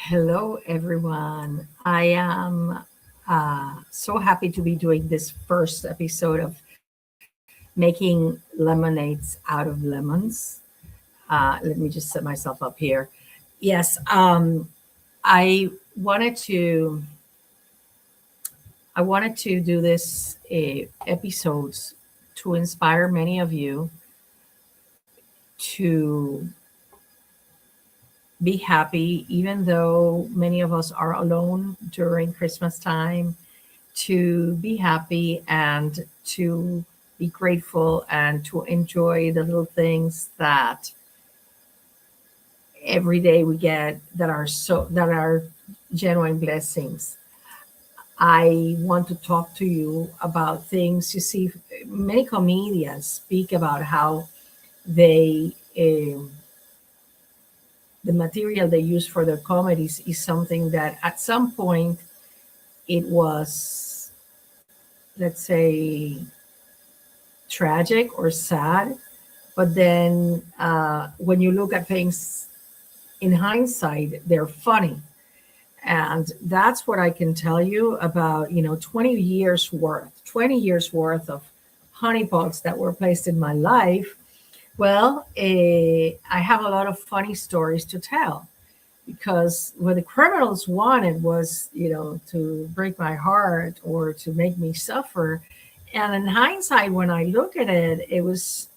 Hello, everyone. I am so happy to be doing this first episode of making lemonades out of lemons. Let me just set myself up here. Yes, I wanted to. I wanted to do this episodes to inspire many of you to be happy, even though many of us are alone during Christmas time, to be happy and to be grateful and to enjoy the little things that every day we get that are genuine blessings. I want to talk to you about things. You see, many comedians speak about how they the material they use for their comedies is something that at some point it was, let's say, tragic or sad. But then when you look at things in hindsight, they're funny. And that's what I can tell you about, 20 years worth of honeypots that were placed in my life. Well, I have a lot of funny stories to tell because what the criminals wanted was, to break my heart or to make me suffer. And in hindsight, when I look at it, it was,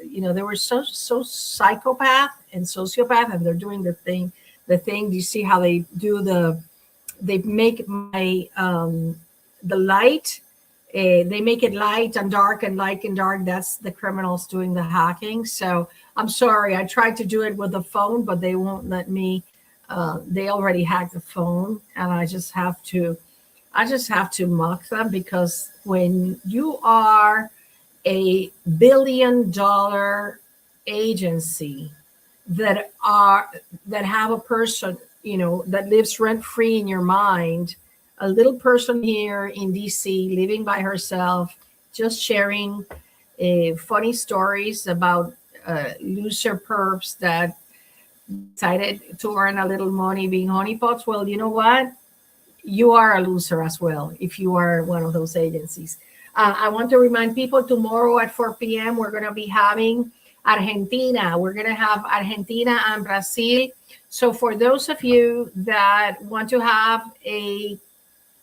they were so psychopath and sociopath, and they're doing the thing. Do you see how they make the light? They make it light and dark and light and dark. That's the criminals doing the hacking. So I'm sorry, I tried to do it with the phone, but they won't let me. They already hacked the phone, and I just have to mock them because when you are a $1 billion agency that have a person, that lives rent free in your mind, a little person here in DC living by herself, just sharing funny stories about loser perps that decided to earn a little money being honeypots. Well, you know what? You are a loser as well if you are one of those agencies. I want to remind people tomorrow at 4 p.m. we're going to be having Argentina. We're going to have Argentina and Brazil. So for those of you that want to have a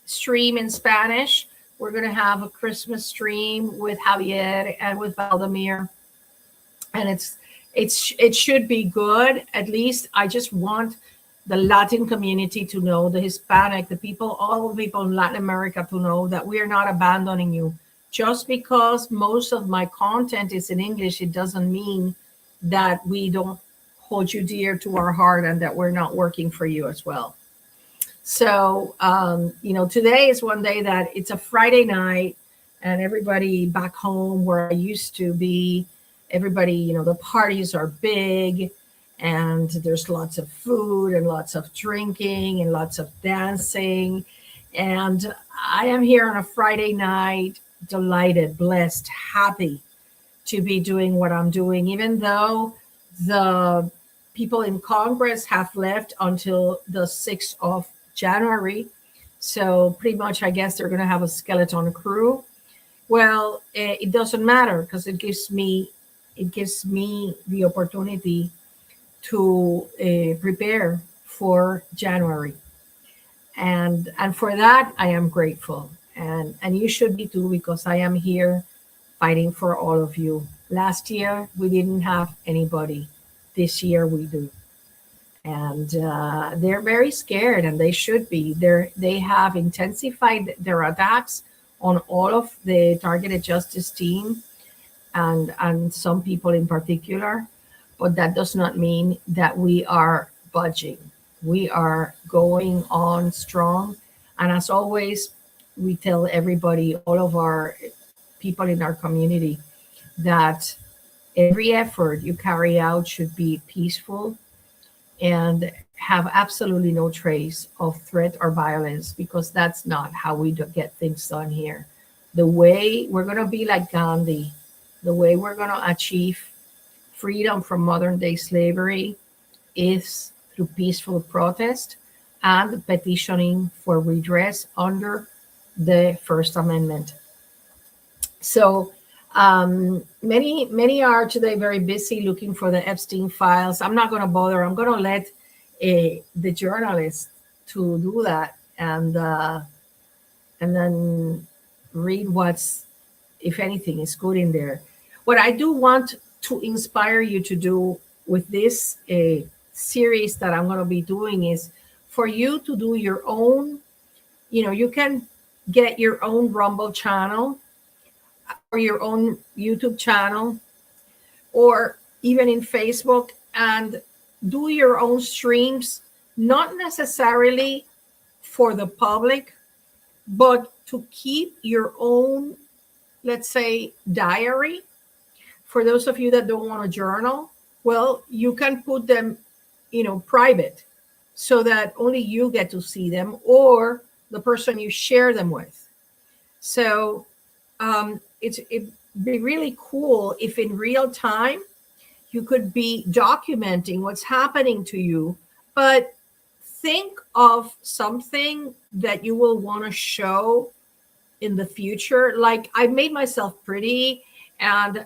stream in Spanish, we're going to have a Christmas stream with Javier and with Valdemir, and it should be good. At least I just want the Latin community to know, the Hispanic, the people, all the people in Latin America to know that we are not abandoning you. Just because most of my content is in English, it doesn't mean that we don't hold you dear to our heart and that we're not working for you as well. So, today is one day that it's a Friday night, and everybody back home where I used to be, everybody, the parties are big, and there's lots of food and lots of drinking and lots of dancing. And I am here on a Friday night, delighted, blessed, happy to be doing what I'm doing, even though the people in Congress have left until the 6th of January. So pretty much, I guess they're going to have a skeleton crew. Well, it doesn't matter because it gives me the opportunity to prepare for January, and for that I am grateful, and you should be too, because I am here fighting for all of you. Last year we didn't have anybody. This year we do, and they're very scared, and they should be. They have intensified their attacks on all of the targeted justice team and some people in particular, but that does not mean that we are budging. We are going on strong. And as always, we tell everybody, all of our people in our community, that every effort you carry out should be peaceful and have absolutely no trace of threat or violence, because that's not how we get things done here. The way we're going to be like Gandhi, the way we're going to achieve freedom from modern day slavery is through peaceful protest. and petitioning for redress under the First Amendment. So many are today very busy looking for the Epstein files. I'm not going to bother. I'm going to let the journalists to do that, and then read what's, if anything, is good in there. What I do want to inspire you to do with this series that I'm going to be doing is for you to do your own. You can get your own Rumble channel or your own YouTube channel, or even in Facebook, and do your own streams, not necessarily for the public, but to keep your own, let's say, diary. For those of you that don't want to journal, well, you can put them, private, so that only you get to see them, or the person you share them with. So it'd be really cool if in real time you could be documenting what's happening to you, but think of something that you will want to show in the future. Like, I made myself pretty, and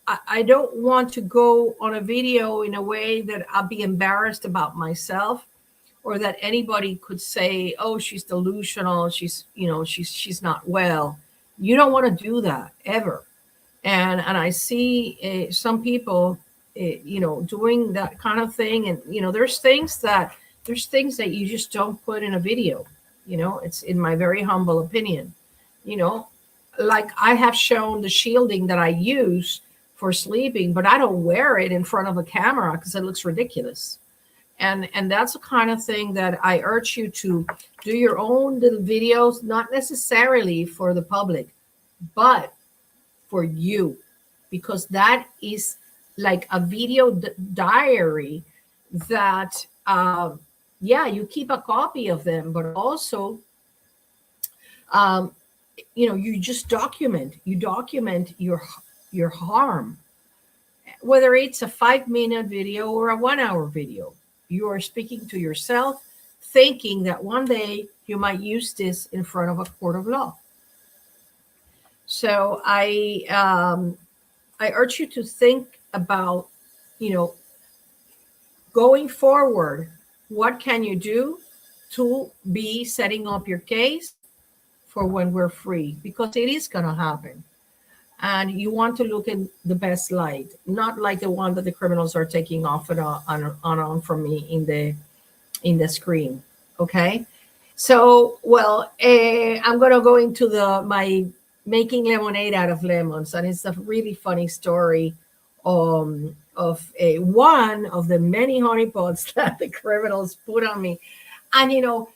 I don't want to go on a video in a way that I'll be embarrassed about myself, or that anybody could say, oh, she's delusional, she's not well. You don't want to do that ever. And I see some people doing that kind of thing, and there's things that you just don't put in a video. It's, in my very humble opinion, like I have shown the shielding that I use for sleeping, but I don't wear it in front of a camera because it looks ridiculous. And that's the kind of thing that I urge you to do your own little videos, not necessarily for the public, but for you, because that is like a video diary that, you keep a copy of them, but also, you just document your harm, whether it's a 5-minute video or a 1-hour video. You are speaking to yourself, thinking that one day you might use this in front of a court of law. So I urge you to think about, going forward, what can you do to be setting up your case for when we're free, because it is going to happen. And you want to look in the best light, not like the one that the criminals are taking off and on from me in the screen. Okay. So, well, I'm going to go into my making lemonade out of lemons. And it's a really funny story of one of the many honeypots that the criminals put on me. And,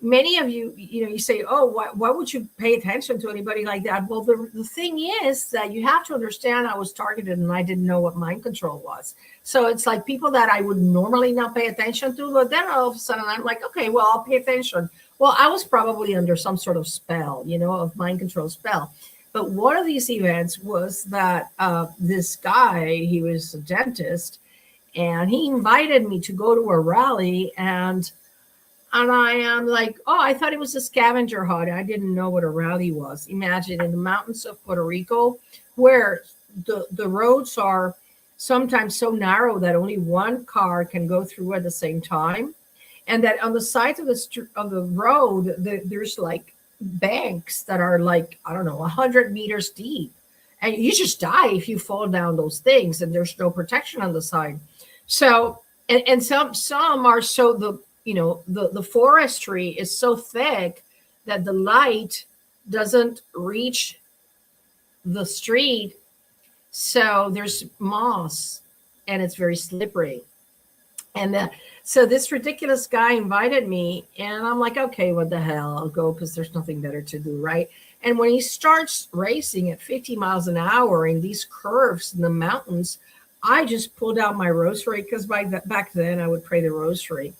many of you, you say, oh, why would you pay attention to anybody like that? Well, the thing is that you have to understand I was targeted and I didn't know what mind control was. So it's like people that I would normally not pay attention to, but then all of a sudden I'm like, okay, well, I'll pay attention. Well, I was probably under some sort of spell, of mind control spell. But one of these events was that this guy, he was a dentist, and he invited me to go to a rally, and I am like, oh, I thought it was a scavenger hunt. I didn't know what a rally was. Imagine in the mountains of Puerto Rico, where the roads are sometimes so narrow that only one car can go through at the same time. And that on the sides of the road, there's like banks that are like, I don't know, 100 meters deep. And you just die if you fall down those things, and there's no protection on the side. So, and some are so the forestry is so thick that the light doesn't reach the street. So there's moss and it's very slippery. And so this ridiculous guy invited me, and I'm like, okay, what the hell? I'll go because there's nothing better to do, right? And when he starts racing at 50 miles an hour in these curves in the mountains, I just pulled out my rosary, because back then I would pray the rosary.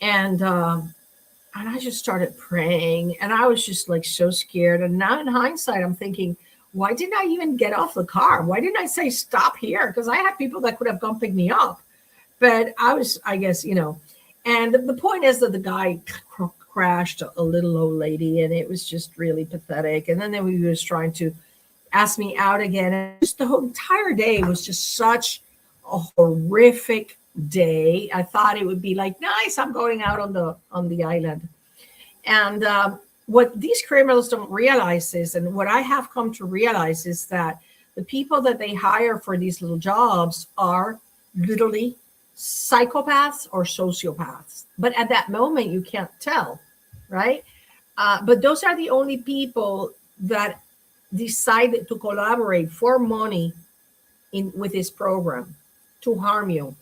And I just started praying, and I was just like so scared. And now in hindsight, I'm thinking, why didn't I even get off the car? Why didn't I say stop here? Because I had people that could have come pick me up. But I guess, And the point is that the guy crashed a little old lady, and it was just really pathetic. And then he was trying to ask me out again. And just the whole entire day was just such a horrific day. I thought it would be like, nice, I'm going out on the island. And what these criminals don't realize is, and what I have come to realize is that the people that they hire for these little jobs are literally psychopaths or sociopaths. But at that moment, you can't tell, right? But those are the only people that decided to collaborate for money with this program to harm you.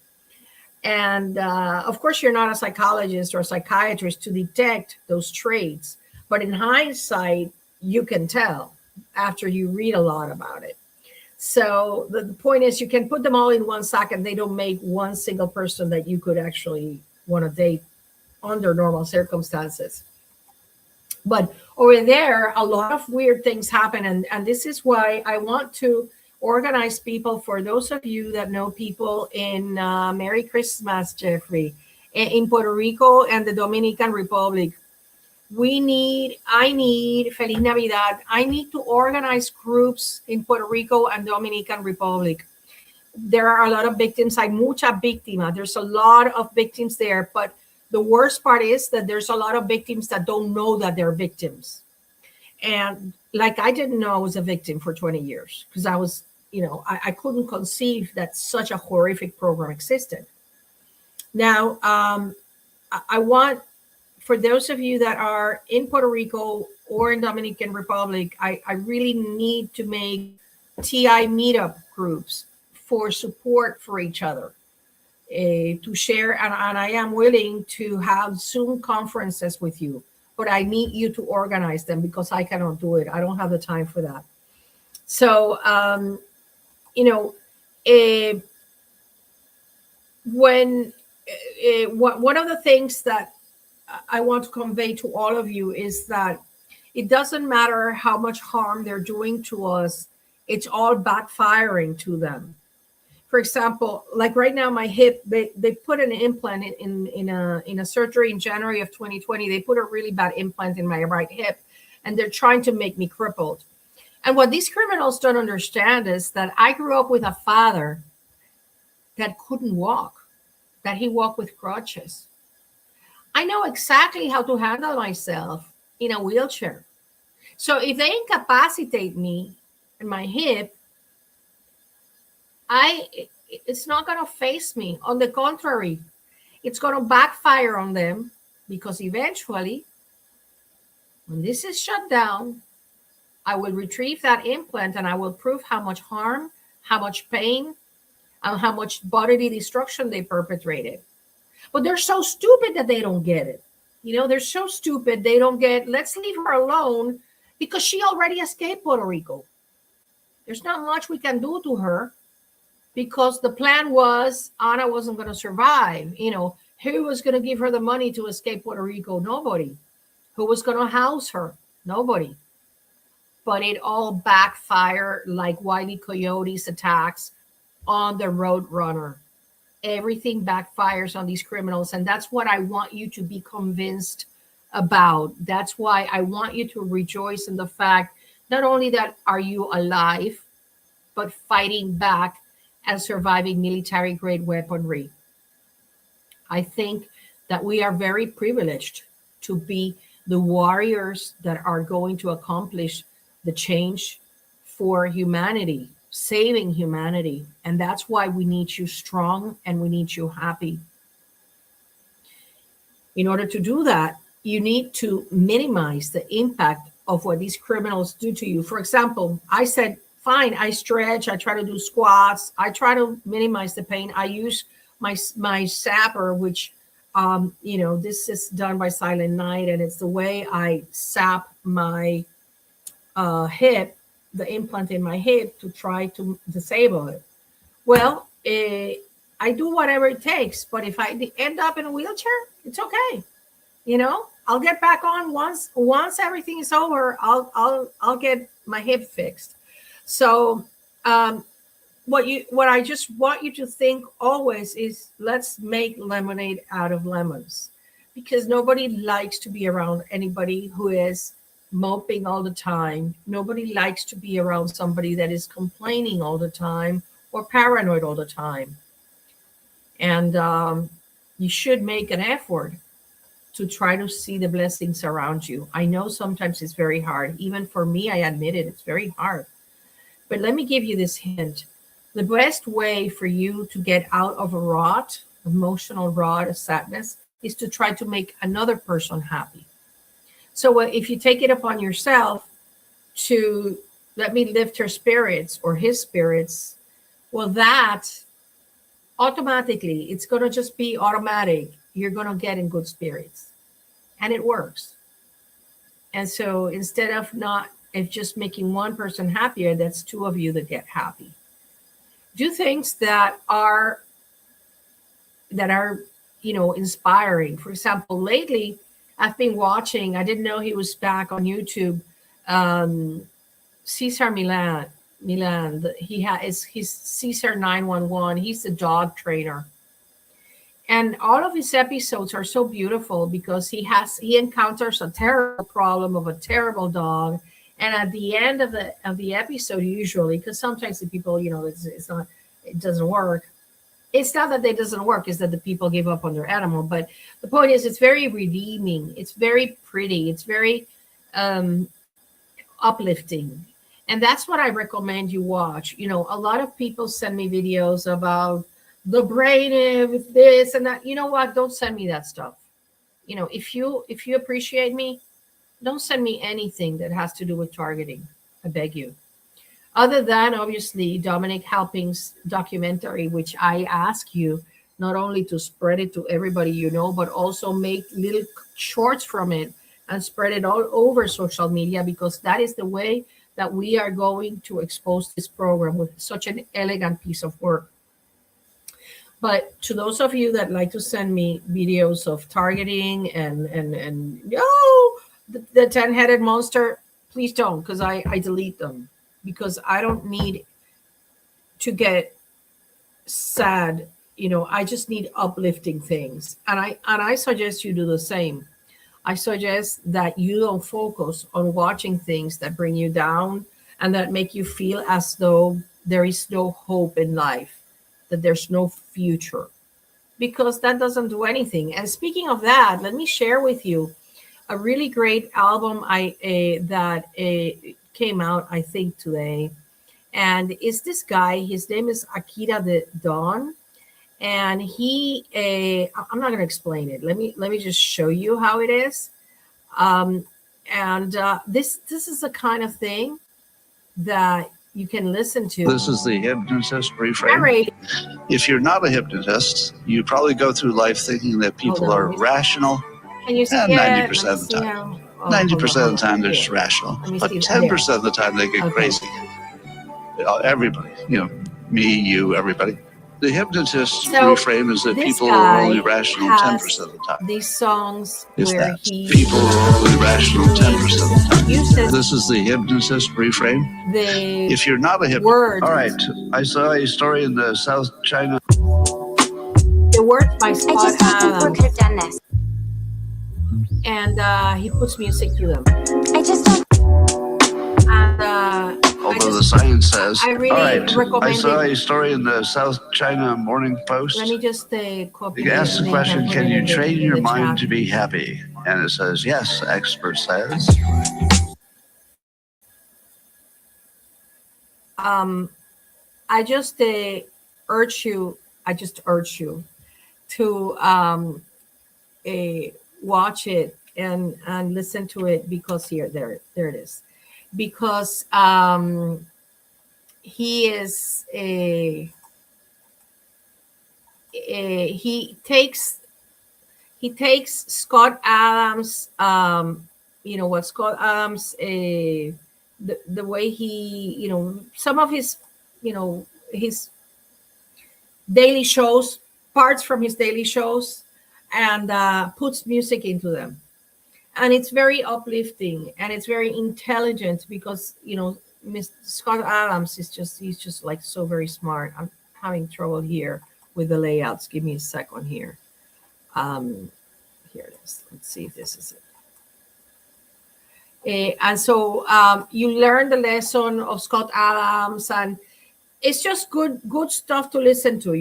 And of course, you're not a psychologist or a psychiatrist to detect those traits. But in hindsight, you can tell after you read a lot about it. So the point is, you can put them all in one sack and they don't make one single person that you could actually want to date under normal circumstances. But over there, a lot of weird things happen. And this is why I want to organize people. For those of you that know people in Merry Christmas, Jeffrey, in Puerto Rico and the Dominican Republic, I need Feliz Navidad. I need to organize groups in Puerto Rico and Dominican Republic. There are a lot of victims. Hay mucha víctima. There's a lot of victims there. But the worst part is that there's a lot of victims that don't know that they're victims. And like, I didn't know I was a victim for 20 years because I was, I couldn't conceive that such a horrific program existed. Now, I want, for those of you that are in Puerto Rico or in Dominican Republic, I really need to make TI meetup groups for support for each other, to share. And I am willing to have Zoom conferences with you, but I need you to organize them because I cannot do it. I don't have the time for that. So, one of the things that I want to convey to all of you is that it doesn't matter how much harm they're doing to us, it's all backfiring to them. For example, like right now, my hip, they put an implant in a surgery in January of 2020. They put a really bad implant in my right hip, and they're trying to make me crippled. And what these criminals don't understand is that I grew up with a father that couldn't walk, that he walked with crutches. I know exactly how to handle myself in a wheelchair. So if they incapacitate me in my hip, it's not going to face me. On the contrary, it's going to backfire on them, because eventually, when this is shut down, I will retrieve that implant and I will prove how much harm, how much pain, and how much bodily destruction they perpetrated. But they're so stupid that they don't get it. They're so stupid they don't get, let's leave her alone because she already escaped Puerto Rico. There's not much we can do to her, because the plan was Ana wasn't going to survive. Who was going to give her the money to escape Puerto Rico? Nobody. Who was going to house her? Nobody. But it all backfired like Wile E. Coyote's attacks on the Roadrunner. Everything backfires on these criminals. And that's what I want you to be convinced about. That's why I want you to rejoice in the fact, not only that are you alive, but fighting back and surviving military grade weaponry. I think that we are very privileged to be the warriors that are going to accomplish the change for humanity, saving humanity. And that's why we need you strong and we need you happy. In order to do that, you need to minimize the impact of what these criminals do to you. For example, I said, fine, I stretch, I try to do squats, I try to minimize the pain. I use my sapper, which, this is done by Silent Night, and it's the way I sap my hip, the implant in my hip, to try to disable it. Well, I do whatever it takes, but if I end up in a wheelchair, it's okay. I'll get back on once everything is over. I'll get my hip fixed. So what I just want you to think always is, let's make lemonade out of lemons, because nobody likes to be around anybody who is moping all the time. Nobody likes to be around somebody that is complaining all the time or paranoid all the time. And you should make an effort to try to see the blessings around you. I know sometimes it's very hard. Even for me, I admit it, it's very hard. But let me give you this hint. The best way for you to get out of a rut, emotional rut, of sadness, is to try to make another person happy. So if you take it upon yourself to let me lift her spirits or his spirits, well, that automatically, it's going to just be automatic. You're going to get in good spirits, and it works. And so instead of not, if just making one person happier, that's two of you that get happy. Do things that are inspiring. For example, lately I've been watching, I didn't know he was back on YouTube, Cesar Milan. He's Cesar 911. He's the dog trainer. And all of his episodes are so beautiful because he encounters a terrible problem of a terrible dog. And at the end of the episode, usually, because sometimes the people, it doesn't work. It's not that it doesn't work, it's that the people give up on their animal. But the point is, it's very redeeming. It's very pretty. It's very uplifting. And that's what I recommend you watch. A lot of people send me videos about the brain with this and that. You know what? Don't send me that stuff. If you appreciate me, don't send me anything that has to do with targeting. I beg you. Other than, obviously, Dominic Halping's documentary, which I ask you not only to spread it to everybody but also make little shorts from it and spread it all over social media, because that is the way that we are going to expose this program with such an elegant piece of work. But to those of you that like to send me videos of targeting and the 10-headed monster, please don't, because I delete them, because I don't need to get sad. I just need uplifting things. And I suggest you do the same. I suggest that you don't focus on watching things that bring you down and that make you feel as though there is no hope in life, that there's no future, because that doesn't do anything. And speaking of that, let me share with you a really great album that came out, I think, today. And it's this guy, his name is Akira the Don. And I'm not going to explain it. Let me just show you how it is. This is the kind of thing that you can listen to. This is the hypnotist reframe. If you're not a hypnotist, you probably go through life thinking that people are rational. And you see, 90% of the time. 90% of the time they're just rational. But 10% of the time they get crazy. Everybody, me, you, everybody. The hypnotist reframe is that people are only rational 10% of the time. These songs people are only rational 10% of the time. This is the hypnotist reframe. If you're not a hypnotist, all right. I saw a story in the South China. The words by Scott I just don't think Brooke could have done this. And he puts music to them. I just don't. And although the science says, I really all right, recommend I saw it. a story in the South China Morning Post. Let me just copy. They asked the question, can you train your mind chat. to be happy? And it says, yes, expert says. I just urge you to watch it and listen to it, because there it is. Because he is he takes Scott Adams, what Scott Adams, the way he, some of his, his daily shows, parts from his daily shows, and puts music into them. And it's very uplifting and it's very intelligent, because, Scott Adams he's just like so very smart. I'm having trouble here with the layouts. Give me a second here. Here it is. Let's see if this is it. And so you learn the lesson of Scott Adams, and it's just good stuff to listen to.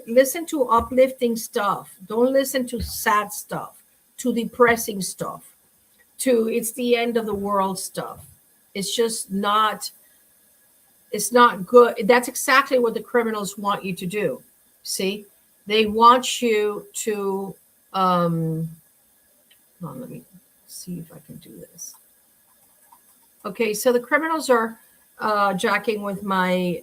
Listen to uplifting stuff. Don't listen to sad stuff, to depressing stuff, to it's the end of the world stuff. It's just not. It's not good. That's exactly what the criminals want you to do. See, they want you to. Hold on, let me see if I can do this. Okay, so the criminals are jacking with my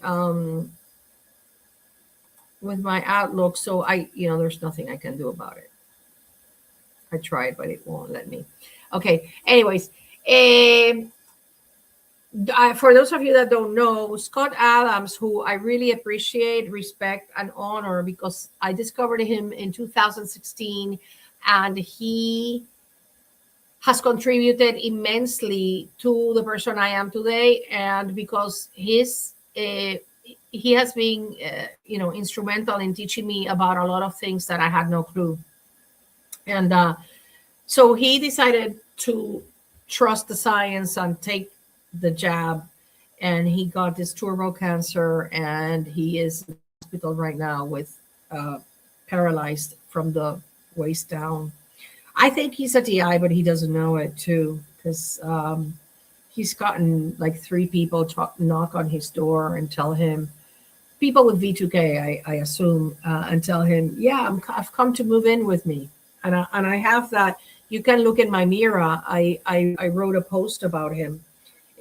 Outlook, so there's nothing I can do about it. I tried, but it won't let me. Okay, anyways, for those of you that don't know, Scott Adams, who I really appreciate, respect, and honor, because I discovered him in 2016, and he has contributed immensely to the person I am today, and because he has been instrumental in teaching me about a lot of things that I had no clue. And so he decided to trust the science and take the jab, and he got this turbo cancer, and he is in the hospital right now with paralyzed from the waist down. I think he's a DI, but he doesn't know it too, because he's gotten like 3 people knock on his door and tell him, people with V2K, I assume, and tell him, yeah, I've come to move in with me. And I have that. You can look in my mirror. I wrote a post about him.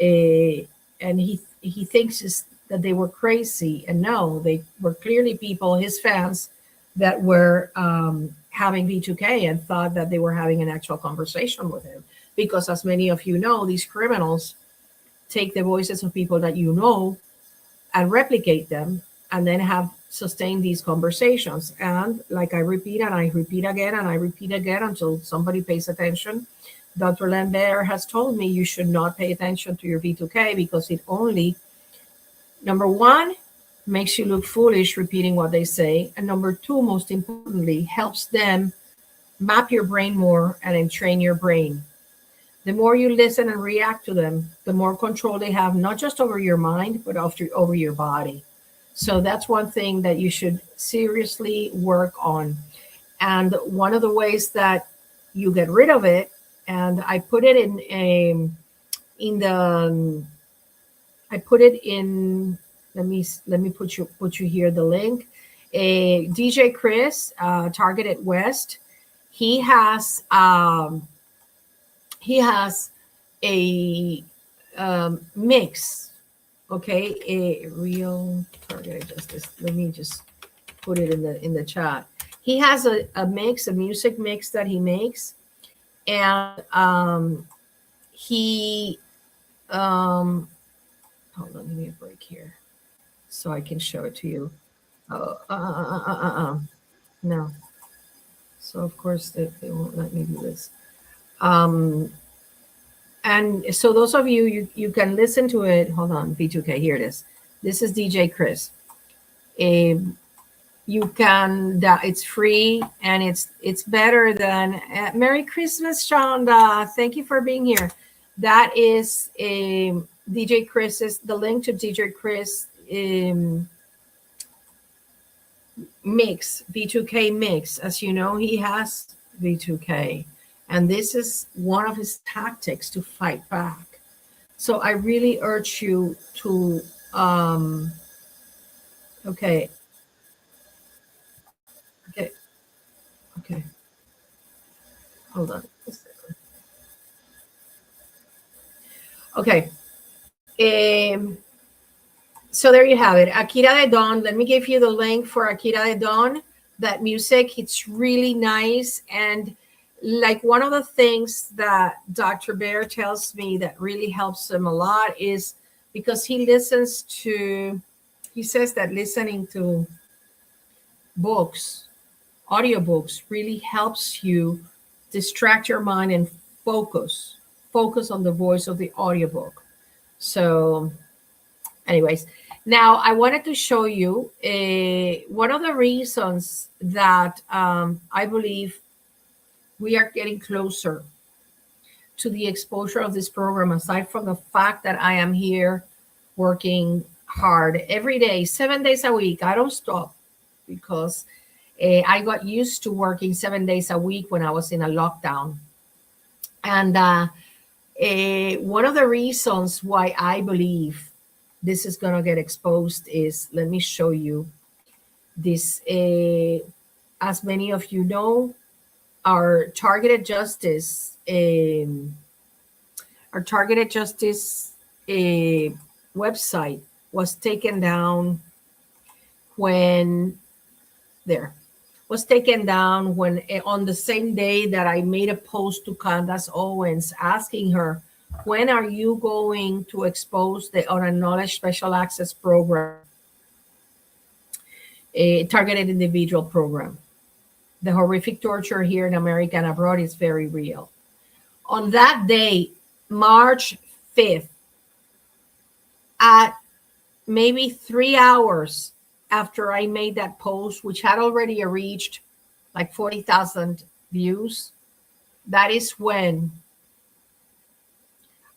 And he thinks that they were crazy, and no, they were clearly people, his fans, that were having V2K and thought that they were having an actual conversation with him. Because as many of you know, these criminals take the voices of people that you know and replicate them, and then have sustained these conversations. And like I repeat, and I repeat again, and I repeat again until somebody pays attention. Dr. Lambert has told me you should not pay attention to your V2K, because it only, number 1, makes you look foolish repeating what they say. And number 2, most importantly, helps them map your brain more and entrain your brain. The more you listen and react to them, the more control they have, not just over your mind, but over your body. So that's one thing that you should seriously work on. And one of the ways that you get rid of it, and I put it let me put you here, the link. DJ Chris, Targeted West, he has a mix, okay, a real targeted justice. Let me just put it in the chat. He has a mix, a music mix that he makes, and hold on, give me a break here so I can show it to you. No. So of course they won't let me do this. And so those of you can listen to it. Hold on, V2K, here it is. This is DJ Chris. You can, it's free, and it's better than, Merry Christmas, Shonda. Thank you for being here. That is DJ Chris's, the link to DJ Chris mix, V2K mix. As you know, he has V2K, and this is one of his tactics to fight back. So I really urge you to, okay. Hold on. Okay. So there you have it. Akira de Don. Let me give you the link for Akira de Don. That music, it's really nice. And like one of the things that Dr. Bear tells me that really helps him a lot is because he says that listening to books, audiobooks, really helps you distract your mind and focus on the voice of the audiobook. So Anyways, now I wanted to show you one of the reasons that I believe we are getting closer to the exposure of this program, aside from the fact that I am here working hard every day, 7 days a week. I don't stop because I got used to working 7 days a week when I was in a lockdown. And one of the reasons why I believe this is going to get exposed is, let me show you this. As many of you know, our targeted justice website was taken down when on the same day that I made a post to Candace Owens asking her, when are you going to expose the unacknowledged special access program, a targeted individual program? The horrific torture here in America and abroad is very real. On that day, March 5th, at maybe 3 hours after I made that post, which had already reached like 40,000 views, that is when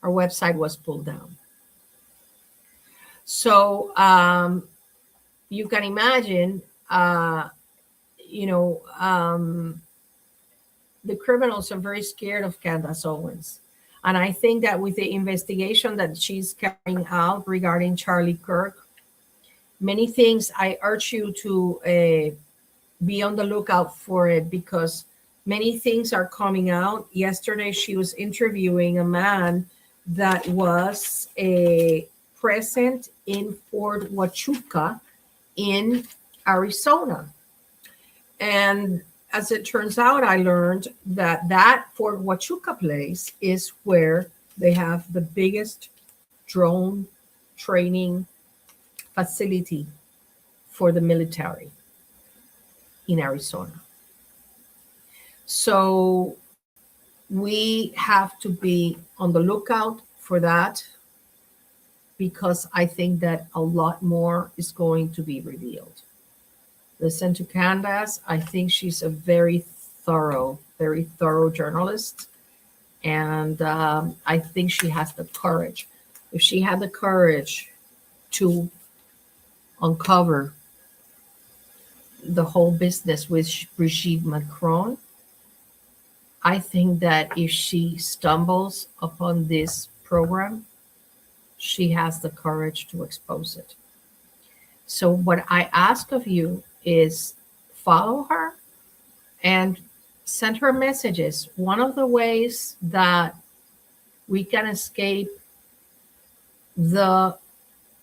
our website was pulled down. So you can imagine, the criminals are very scared of Candace Owens. And I think that with the investigation that she's carrying out regarding Charlie Kirk, many things, I urge you to be on the lookout for it, because many things are coming out. Yesterday, she was interviewing a man that was present in Fort Huachuca in Arizona. And as it turns out, I learned that Fort Huachuca place is where they have the biggest drone training facility for the military in Arizona. So we have to be on the lookout for that, because I think that a lot more is going to be revealed. Listen to Candace. I think she's a very thorough journalist. And I think she has the courage. If she had the courage to uncover the whole business with Brigitte Macron, I think that if she stumbles upon this program, she has the courage to expose it. So what I ask of you is follow her and send her messages. One of the ways that we can escape the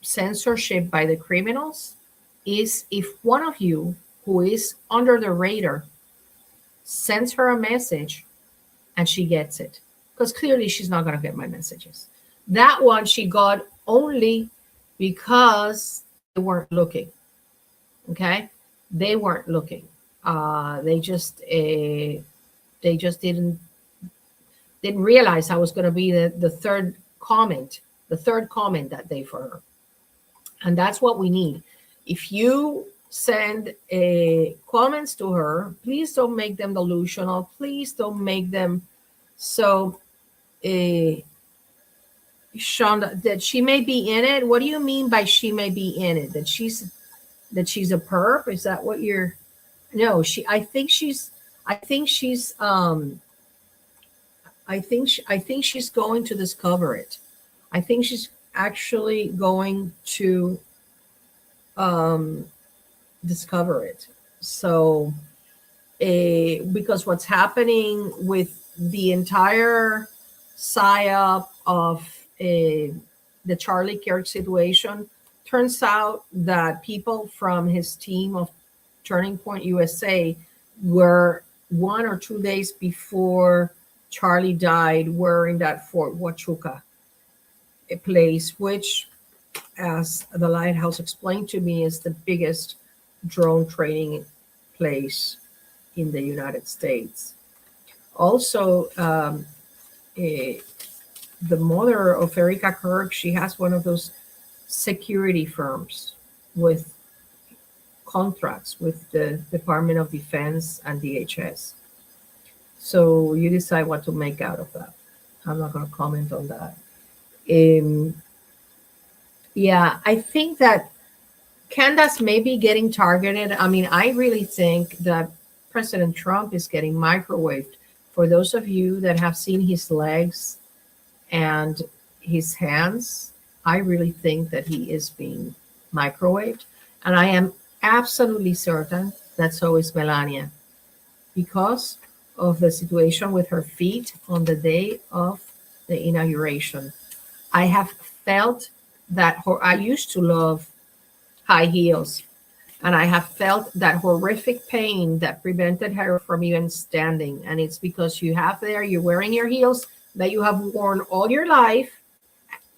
censorship by the criminals is if one of you who is under the radar sends her a message and she gets it. Because clearly she's not going to get my messages. That one she got only because they weren't looking. Okay? They weren't looking. They just didn't realize I was going to be the third comment that day for her. And that's what we need. If you send comments to her, please don't make them delusional. Please don't make them so Shonda, that she may be in it. What do you mean by she may be in it? That she's a perp? Is that what you're? No, I think she's going to discover it. I think she's actually going to discover it. So, because what's happening with the entire psyop of the Charlie Kirk situation, turns out that people from his team of Turning Point USA were 1 or 2 days before Charlie died, were in that Fort Huachuca place, which, as the Lighthouse explained to me, is the biggest drone training place in the United States. Also, the mother of Erica Kirk, she has one of those security firms with contracts with the Department of Defense and DHS. So you decide what to make out of that. I'm not going to comment on that. Yeah, I think that Candace may be getting targeted. I mean, I really think that President Trump is getting microwaved. For those of you that have seen his legs and his hands, I really think that he is being microwaved. And I am absolutely certain that so is Melania, because of the situation with her feet on the day of the inauguration. I have felt that I used to love high heels, and I have felt that horrific pain that prevented her from even standing. And it's because you're wearing your heels that you have worn all your life.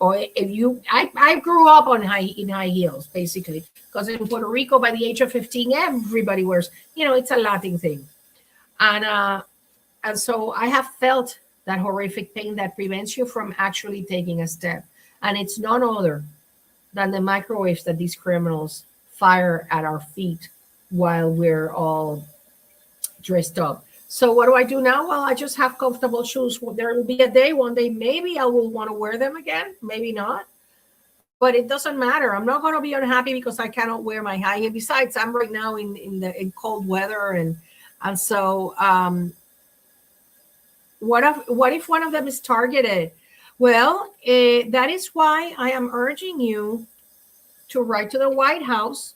Or if I grew up in high heels, basically, because in Puerto Rico, by the age of 15, everybody wears, it's a Latin thing. And so I have felt that horrific pain that prevents you from actually taking a step. And it's none other than the microwaves that these criminals fire at our feet while we're all dressed up. So what do I do now? Well, I just have comfortable shoes. Well, there will be a day, one day, maybe I will want to wear them again, maybe not. But it doesn't matter. I'm not going to be unhappy because I cannot wear my high heel. Besides, I'm right now in cold weather, and so what if one of them is targeted? Well, that is why I am urging you to write to the White House.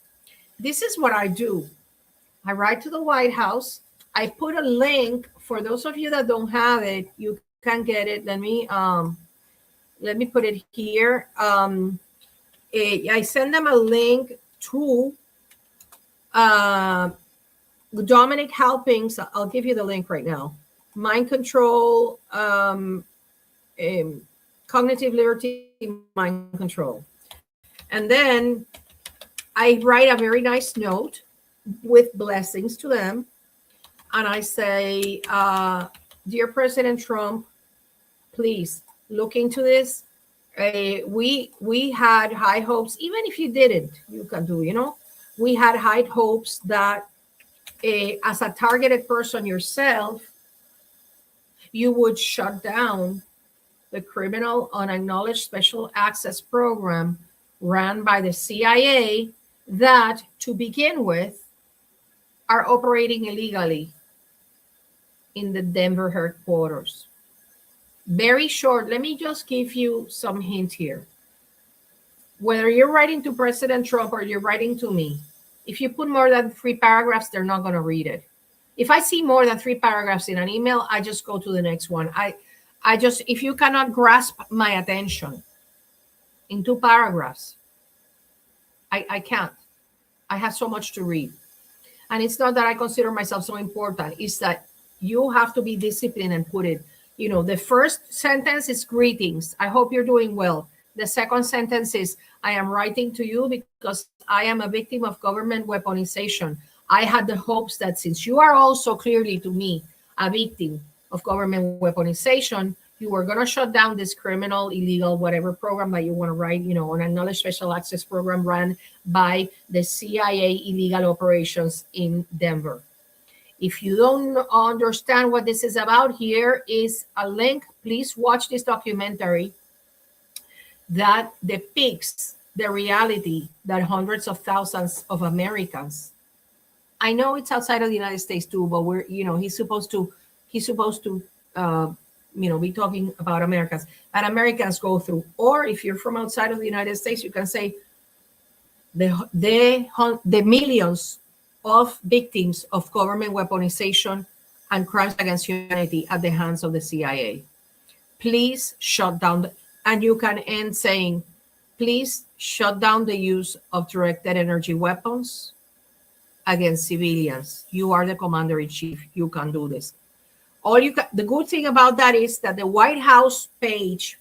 This is what I do. I write to the White House. I put a link for those of you that don't have it. You can get it. Let me put it here. I send them a link to Dominic Halping's. I'll give you the link right now. Mind control, cognitive liberty, mind control. And then I write a very nice note with blessings to them. And I say, dear President Trump, please look into this. We had high hopes, even if you didn't, you can do, we had high hopes that as a targeted person yourself, you would shut down the criminal unacknowledged special access program run by the CIA that, to begin with, are operating illegally in the Denver headquarters. Very short, let me just give you some hint here. Whether you're writing to President Trump or you're writing to me, if you put more than 3 paragraphs, they're not going to read it. If I see more than 3 paragraphs in an email, I just go to the next one. I just, if you cannot grasp my attention in 2 paragraphs, I can't. I have so much to read. And it's not that I consider myself so important. It's that you have to be disciplined and put it, the first sentence is greetings. I hope you're doing well. The second sentence is, I am writing to you because I am a victim of government weaponization. I had the hopes that since you are also clearly to me a victim of government weaponization, you were going to shut down this criminal, illegal, whatever program that you want to write, an acknowledged special access program run by the CIA illegal operations in Denver. If you don't understand what this is about, here is a link. Please watch this documentary that depicts the reality that hundreds of thousands of Americans, I know it's outside of the United States too, but we're, he's supposed to be talking about Americans, and Americans go through. Or if you're from outside of the United States, you can say the millions of victims of government weaponization and crimes against humanity at the hands of the CIA. Please shut down, and you can end saying, please shut down the use of directed energy weapons against civilians. You are the commander-in-chief. You can do this. The good thing about that is that the White House page,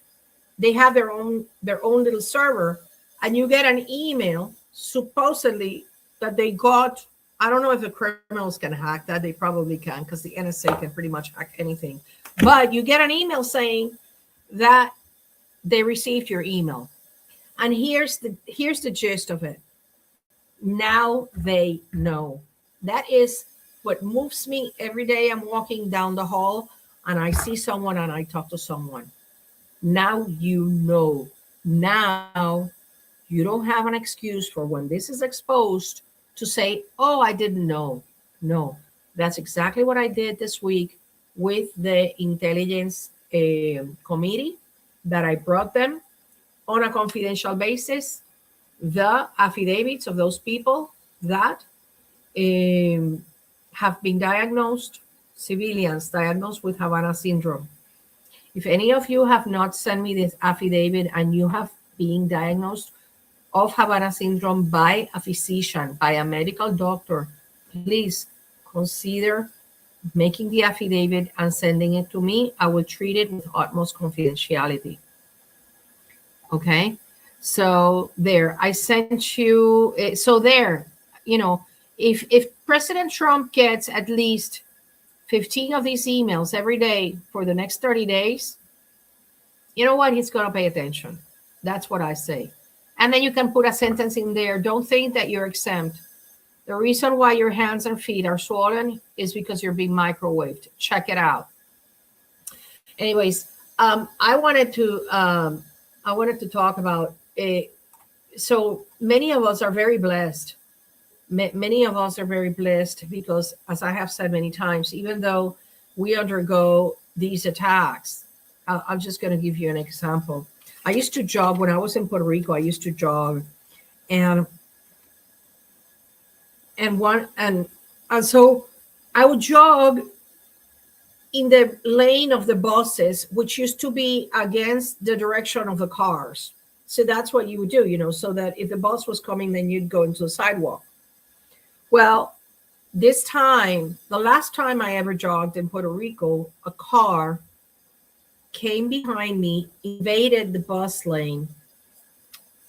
they have their own little server, and you get an email supposedly that they got. I don't know if the criminals can hack that. They probably can, because the NSA can pretty much hack anything. But you get an email saying that they received your email. And here's the gist of it. Now they know. That is what moves me every day. I'm walking down the hall and I see someone and I talk to someone. Now you know. Now you don't have an excuse for when this is exposed to say, oh, I didn't know. No, that's exactly what I did this week with the intelligence committee, that I brought them on a confidential basis the affidavits of those people that have been diagnosed, civilians diagnosed with Havana syndrome. If any of you have not sent me this affidavit and you have been diagnosed of Havana syndrome by a physician, by a medical doctor, please consider making the affidavit and sending it to me. I will treat it with utmost confidentiality. Okay? So there, I sent you, so there, you know, if President Trump gets at least 15 of these emails every day for the next 30 days, you know what? He's going to pay attention. That's what I say. And then you can put a sentence in there. Don't think that you're exempt. The reason why your hands and feet are swollen is because you're being microwaved. Check it out. Anyways, I wanted to talk about so many of us are very blessed. Many of us are very blessed because, as I have said many times, even though we undergo these attacks, I'm just going to give you an example. I used to jog when I was in Puerto Rico. I used to jog, and so I would jog in the lane of the buses, which used to be against the direction of the cars. So that's what you would do, you know, so that if the bus was coming, then you'd go into the sidewalk. Well, this time, the last time I ever jogged in Puerto Rico, a car came behind me, invaded the bus lane,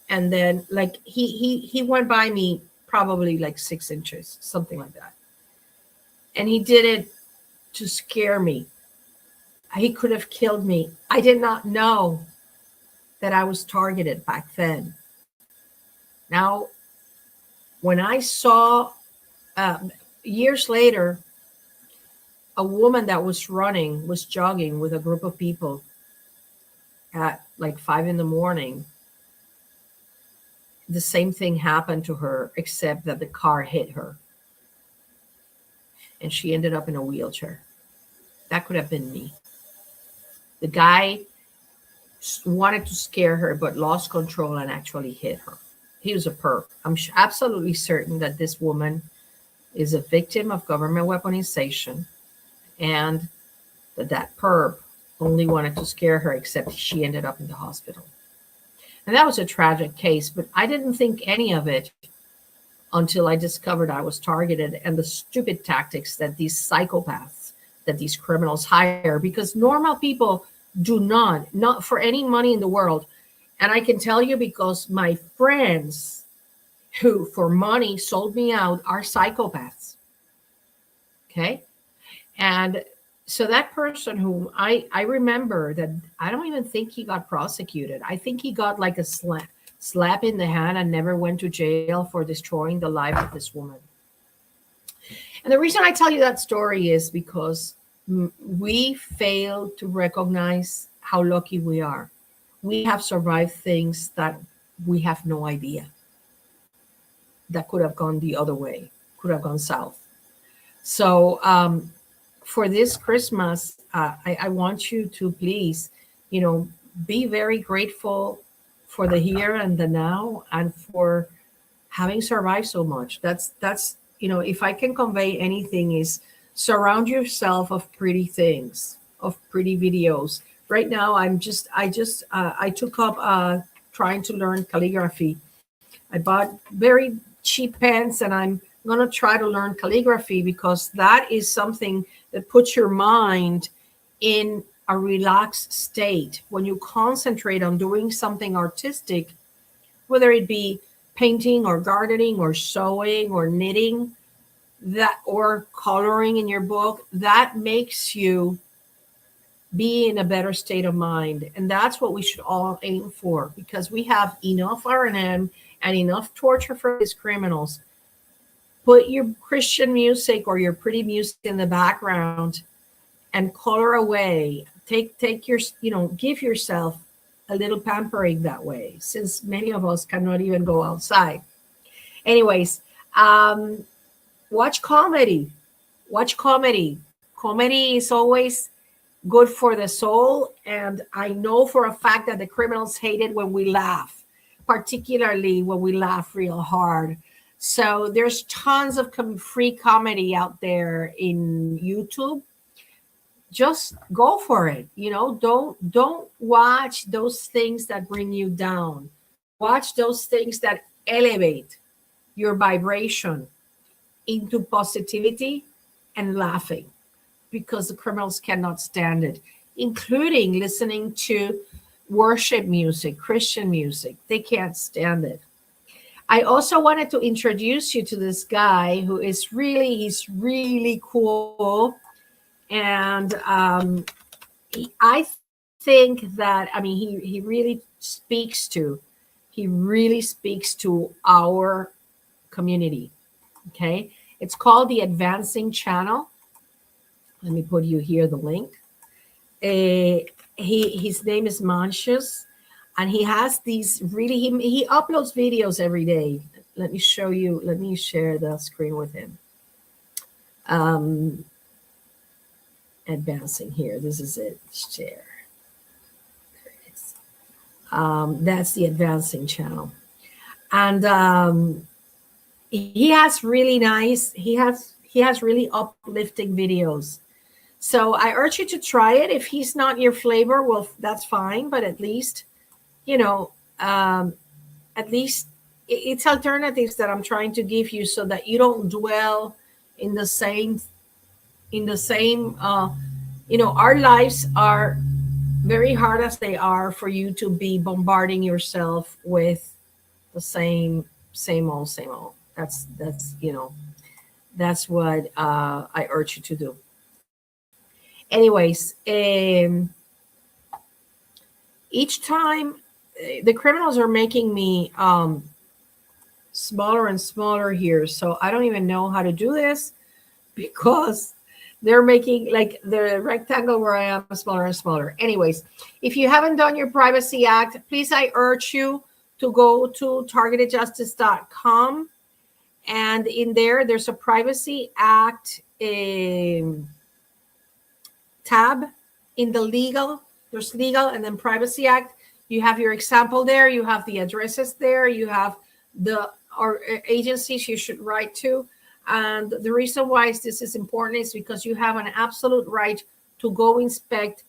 and then like he went by me probably like 6 inches, something like that. And he did it to scare me. He could have killed me. I did not know that I was targeted back then. Now, when I saw years later, a woman that was jogging with a group of people at like 5 a.m. The same thing happened to her, except that the car hit her. And she ended up in a wheelchair. That could have been me. The guy wanted to scare her, but lost control and actually hit her. He was a perp. I'm absolutely certain that this woman is a victim of government weaponization, and that perp only wanted to scare her, except she ended up in the hospital. And that was a tragic case, but I didn't think any of it until I discovered I was targeted, and the stupid tactics that these psychopaths, that these criminals hire, because normal people do not for any money in the world. And I can tell you, because my friends who for money sold me out are psychopaths. Okay. And so that person who I remember that, I don't even think he got prosecuted. I think he got like a slap in the hand and never went to jail for destroying the life of this woman. And the reason I tell you that story is because we fail to recognize how lucky we are. We have survived things that we have no idea that could have gone the other way, could have gone south. So for this Christmas, I want you to please, you know, be very grateful for the here and the now, and for having survived so much. That's you know, if I can convey anything, is surround yourself of pretty things, of pretty videos. Right now, I took up trying to learn calligraphy. I bought very cheap pens, and I'm going to try to learn calligraphy, because that is something that puts your mind in a relaxed state. When you concentrate on doing something artistic, whether it be painting or gardening or sewing or knitting, that, or coloring in your book, that makes you be in a better state of mind. And that's what we should all aim for, because we have enough R&M and enough torture for these criminals. Put your Christian music or your pretty music in the background and color away. Take your, give yourself a little pampering that way, since many of us cannot even go outside. Anyways, watch comedy. Comedy is always good for the soul. And I know for a fact that the criminals hate it when we laugh, particularly when we laugh real hard. So there's tons of free comedy out there in YouTube. Just go for it. Don't watch those things that bring you down. Watch those things that elevate your vibration into positivity and laughing, because the criminals cannot stand it, including listening to worship music, Christian music. They can't stand it. I also wanted to introduce you to this guy who is he's really cool. And I think that, he really speaks to our community. Okay. It's called the Advancing Channel. Let me put you here, the link. His name is Manchus, and he has these he uploads videos every day. Let me show you. Let me share the screen with him. Advancing here. This is it. Share. There it is. That's the Advancing Channel. And he has really nice, he has really uplifting videos. So I urge you to try it. If he's not your flavor, well, that's fine. But at least, at least it's alternatives that I'm trying to give you, so that you don't dwell in the same, our lives are very hard as they are for you to be bombarding yourself with the same old. That's what I urge you to do. Anyways, each time the criminals are making me smaller and smaller here. So I don't even know how to do this, because they're making like the rectangle where I am smaller and smaller. Anyways, if you haven't done your Privacy Act, please, I urge you to go to targetedjustice.com. And in there's a Privacy Act tab in the legal. There's legal and then Privacy Act. You have your example there. You have the addresses there. You have the agencies you should write to. And the reason why this is important is because you have an absolute right to go inspect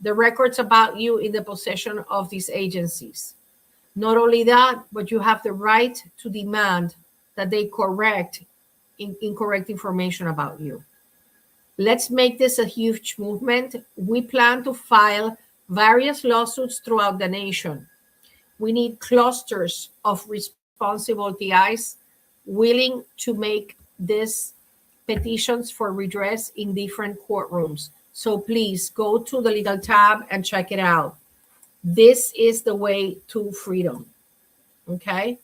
the records about you in the possession of these agencies. Not only that, but you have the right to demand that they correct incorrect information about you. Let's make this a huge movement. We plan to file various lawsuits throughout the nation. We need clusters of responsible TIs willing to make these petitions for redress in different courtrooms. So please go to the legal tab and check it out. This is the way to freedom. Okay.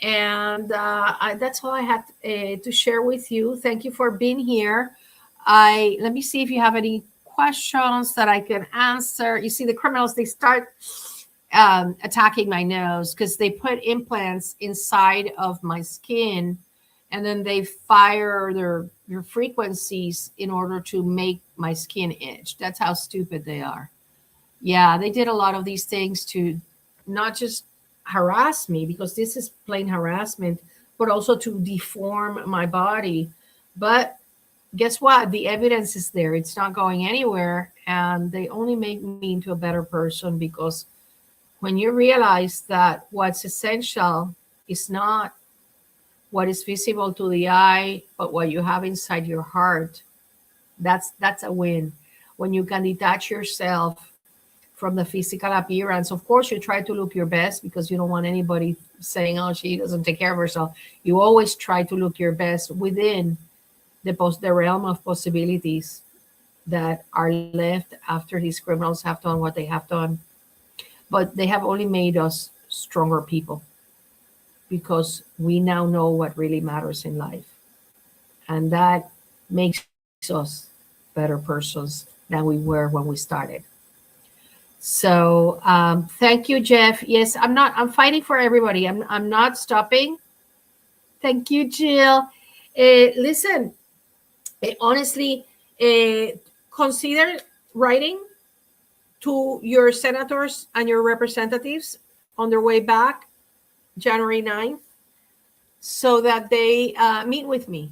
And that's all I had to share with you. Thank you for being here. Let me see if you have any questions that I can answer. You see, the criminals, they start attacking my nose because they put implants inside of my skin, and then they fire their frequencies in order to make my skin itch. That's how stupid they are. Yeah, they did a lot of these things to not just harass me, because this is plain harassment, but also to deform my body. But guess what? The evidence is there. It's not going anywhere. And they only make me into a better person, because when you realize that what's essential is not what is visible to the eye, but what you have inside your heart, that's a win. When you can detach yourself from the physical appearance. Of course, you try to look your best, because you don't want anybody saying, oh, she doesn't take care of herself. You always try to look your best within the realm of possibilities. that are left after these criminals have done what they have done. But they have only made us stronger people, because we now know what really matters in life. And that makes us better persons than we were when we started. So thank you, Jeff. Yes, I'm fighting for everybody. I'm not stopping. Thank you, Jill. Listen, honestly, consider writing to your senators and your representatives on their way back January 9th, so that they meet with me.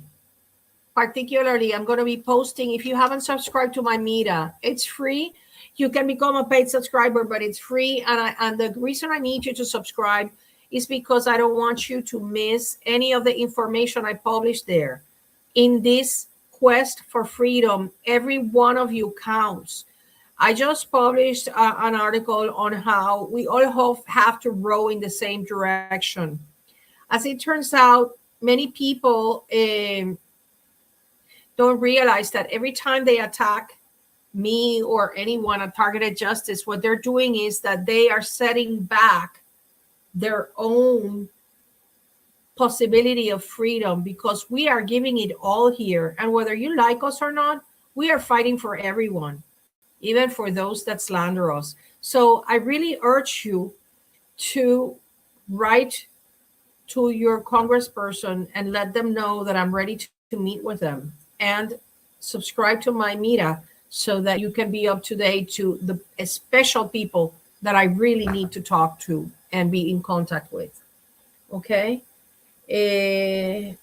Particularly, I'm going to be posting, if you haven't subscribed to my Meta, it's free. You can become a paid subscriber, but it's free. And the reason I need you to subscribe is because I don't want you to miss any of the information I publish there. In this quest for freedom, every one of you counts. I just published an article on how we all have to row in the same direction. As it turns out, many people don't realize that every time they attack me or anyone at Targeted Justice, what they're doing is that they are setting back their own possibility of freedom, because we are giving it all here. And whether you like us or not, we are fighting for everyone, even for those that slander us. So I really urge you to write to your congressperson and let them know that I'm ready to meet with them, and subscribe to my Meta so that you can be up to date to the special people that I really need to talk to and be in contact with. Okay?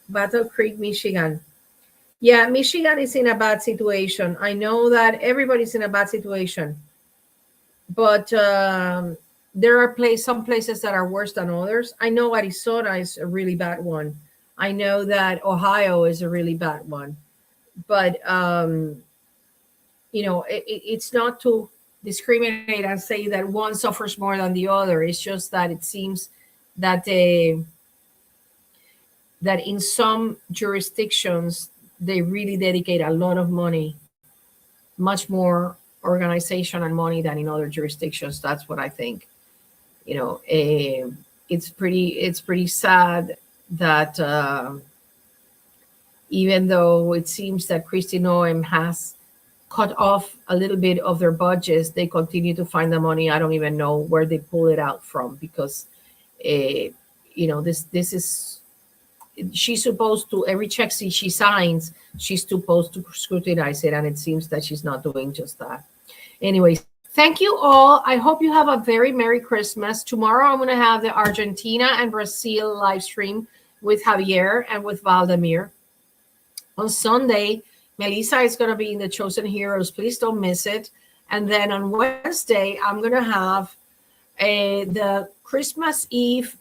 Battle Creek, Michigan. Yeah, Michigan is in a bad situation. I know that everybody's in a bad situation, but there are some places that are worse than others. I know Arizona is a really bad one. I know that Ohio is a really bad one. But, it's not to discriminate and say that one suffers more than the other. It's just that it seems that that in some jurisdictions, they really dedicate a lot of money, much more organization and money than in other jurisdictions. That's what I think. It's pretty sad that even though it seems that Kristi Noem has cut off a little bit of their budgets, they continue to find the money. I don't even know where they pull it out from, because this is, she's supposed to, every check she signs, she's supposed to scrutinize it, and it seems that she's not doing just that. Anyways, thank you all. I hope you have a very Merry Christmas. Tomorrow I'm going to have the Argentina and Brazil live stream with Javier and with Valdemir. On Sunday, Melissa is going to be in the Chosen Heroes. Please don't miss it. And then on Wednesday, I'm going to have the Christmas Eve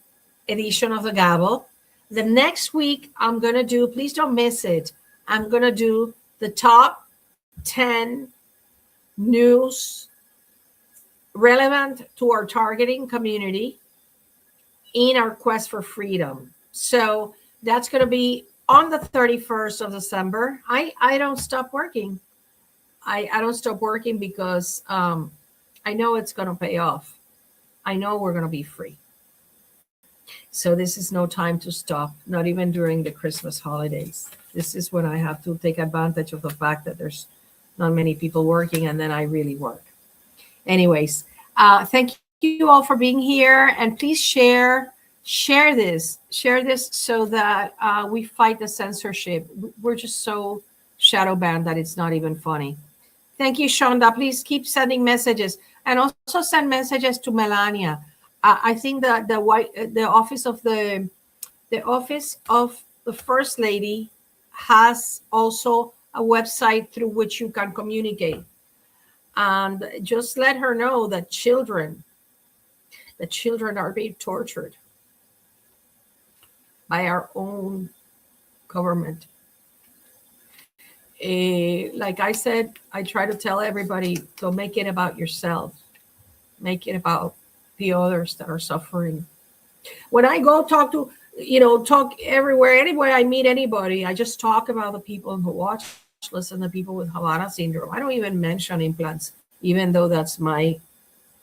edition of the Gavel. The next week, I'm going to do, please don't miss it, I'm going to do the top 10 news relevant to our targeting community in our quest for freedom. So that's going to be on the 31st of December. I don't stop working. I don't stop working because I know it's going to pay off. I know we're going to be free. So this is no time to stop, not even during the Christmas holidays. This is when I have to take advantage of the fact that there's not many people working, and then I really work. Anyways, thank you all for being here, and please share this so that we fight the censorship. We're just so shadow banned that it's not even funny. Thank you, Shonda. Please keep sending messages, and also send messages to Melania. I think that the office of the First Lady has also a website through which you can communicate, and just let her know that children are being tortured by our own government. Like I said, I try to tell everybody, don't make it about yourself. Make it about the others that are suffering. When I go talk everywhere, anywhere I meet anybody, I just talk about the people who watch and the people with Havana syndrome. I don't even mention implants, even though that's my,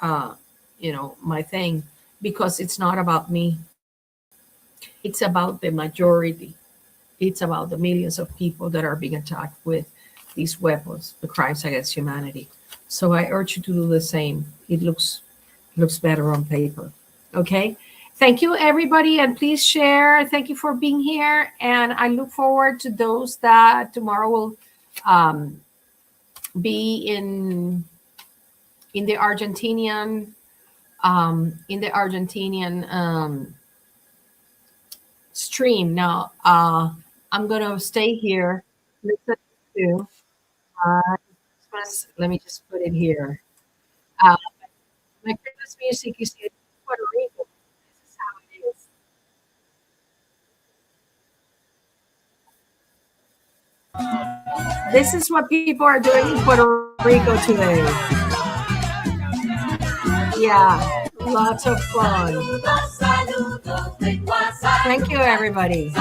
my thing, because it's not about me. It's about the majority. It's about the millions of people that are being attacked with these weapons, the crimes against humanity. So I urge you to do the same. It looks better on paper. Okay. Thank you, everybody, and please share. Thank you for being here, and I look forward to those that tomorrow will be in the Argentinian stream. Now I'm gonna stay here. Listen to. Let me just put it here. My Christmas music is in Puerto Rico. This is how it is. This is what people are doing in Puerto Rico today. Yeah, lots of fun. Thank you, everybody.